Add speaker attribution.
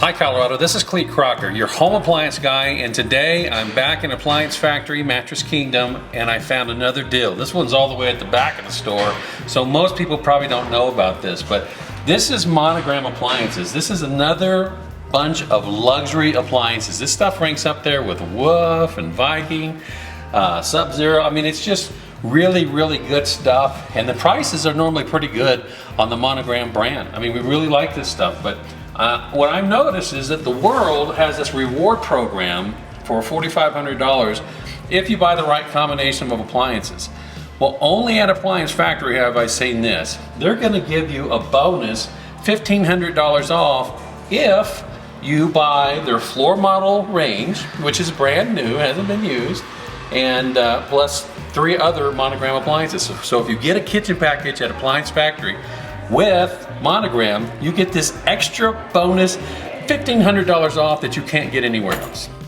Speaker 1: Hi Colorado, this is Cleat Crocker, your home appliance guy, and today I'm back in Appliance Factory, Mattress Kingdom, and I found another deal. This one's all the way at the back of the store, so most people probably don't know about this, but this is Monogram appliances. This is another bunch of luxury appliances. This stuff ranks up there with Woof and Viking, Sub-Zero. I mean, it's just really good stuff, and the prices are normally pretty good on the Monogram brand. I mean, we really like this stuff, but what I've noticed is that the world has this reward program for $4,500 if you buy the right combination of appliances. Well, only at Appliance Factory have I seen this. They're gonna give you a bonus $1,500 off if you buy their floor model range, which is brand new, hasn't been used, and plus 3 other Monogram appliances. So if you get a kitchen package at Appliance Factory with Monogram, you get this extra bonus $1,500 off that you can't get anywhere else.